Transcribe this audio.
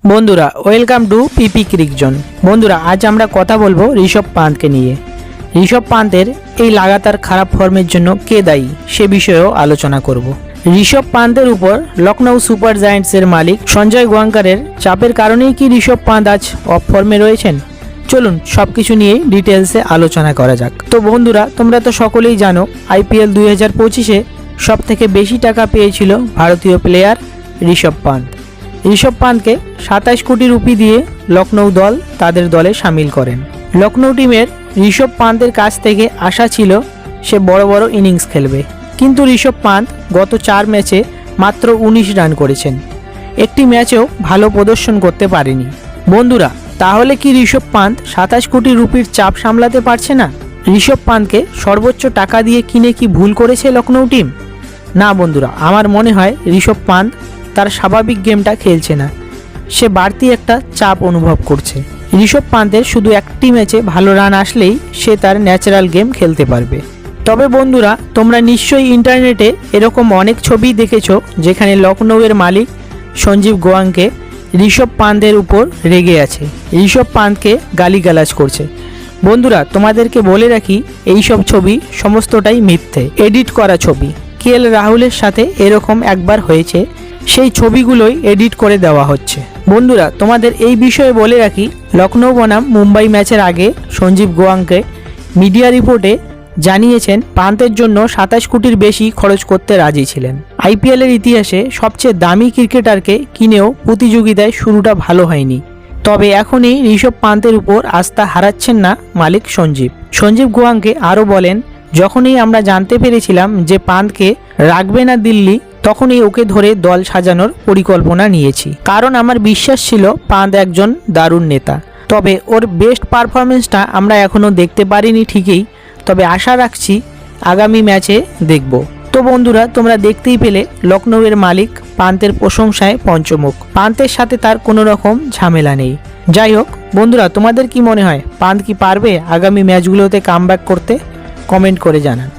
বন্ধুরা welcome to PP ক্রিক zone. বন্ধুরা আজ আমরা কথা বলবো ঋষভ পান্থকে নিয়ে। ঋষভ পান্থের এই লাগাতার খারাপ ফর্মের জন্য কে দায়ী সে বিষয়েও আলোচনা করব। ঋষভ পান্থের উপর লখনৌ সুপার জায়ান্টসের মালিক সঞ্জয় গোয়াঙ্কারের চাপের কারণেই কি ঋষভ পান্থ আজ অফ ফর্মে রয়েছেন? চলুন সবকিছু নিয়ে ডিটেলসে আলোচনা করা যাক। তো বন্ধুরা তোমরা তো সকলেই জানো IPL 2025-এ সব থেকে বেশি টাকা পেয়েছিল ভারতীয় প্লেয়ার ঋষভ পান্থ। ঋষভ পান্থকে 27 কোটি রুপি দিয়ে লখনৌ দল তাদের দলে সামিল করেন। লখনৌ টিমের ঋষভ পান্থের কাছ থেকে আশা ছিল সে বড় বড় ইনিংস খেলবে, কিন্তু ঋষভ পান্থ গত 4 ম্যাচে মাত্র 19 রান করেছেন, একটি ম্যাচেও ভালো প্রদর্শন করতে পারেনি। বন্ধুরা তাহলে কি ঋষভ পান্থ 27 কোটি রুপির চাপ সামলাতে পারছে না? ঋষভ পান্থকে সর্বোচ্চ টাকা দিয়ে কিনে কি ভুল করেছে লখনৌ টিম? না বন্ধুরা, আমার মনে হয় ঋষভ পান্থ তার স্বাভাবিক গেমটা খেলছে না, সে বাড়তি একটা চাপ অনুভব করছে। ঋষভ পান্থের শুধু একটি ম্যাচে ভালো রান আসলেই সে তার ন্যাচারাল গেম খেলতে পারবে। তবে বন্ধুরা তোমরা নিশ্চয়ই ইন্টারনেটে এরকম অনেক ছবি দেখেছো যেখানে লখনৌয়ের মালিক সঞ্জীব গোয়াঙ্কে ঋষভ পান্থের উপর রেগে আছে, ঋষভ পান্থকে গালিগালাজ করছে। বন্ধুরা তোমাদেরকে বলে রাখি এইসব ছবি সমস্তটাই মিথ্যে, এডিট করা ছবি। KL রাহুলের সাথে এরকম একবার হয়েছে, সেই ছবিগুলোই এডিট করে দেওয়া হচ্ছে। বন্ধুরা তোমাদের এই বিষয়ে বলে রাখি, লখনৌ বনাম মুম্বাই ম্যাচের আগে সঞ্জীব গোয়াঙ্কে মিডিয়া রিপোর্টে জানিয়েছেন পান্থের জন্য 27 কোটির বেশি খরচ করতে রাজি ছিলেন। IPL এর ইতিহাসে সবচেয়ে দামি ক্রিকেটারকে কিনেও প্রতিযোগিতায় শুরুটা ভালো হয়নি। তবে এখনই ঋষভ পান্থের উপর আস্থা হারাচ্ছেন না মালিক সঞ্জীব গোয়াঙ্কে আরও বলেন, যখনই আমরা জানতে পেরেছিলাম যে পান্থকে রাখবে না দিল্লি, তখনই ওকে ধরে দল সাজানোর পরিকল্পনা নিয়েছি, কারণ আমার বিশ্বাস ছিল পান্থ একজন দারুণ নেতা। তবে ওর বেস্ট পারফরমেন্সটা আমরা এখনও দেখতে পারিনি ঠিকই, তবে আশা রাখছি আগামী ম্যাচে দেখব। তো বন্ধুরা তোমরা দেখতেই পেলে লখনৌয়ের মালিক পান্থের প্রশংসায় পঞ্চমুখ, পান্থের সাথে তার কোনো রকম ঝামেলা নেই। যাই হোক বন্ধুরা তোমাদের কি মনে হয় পান্থ কি পারবে আগামী ম্যাচগুলোতে কামব্যাক করতে? কমেন্ট করে জানান।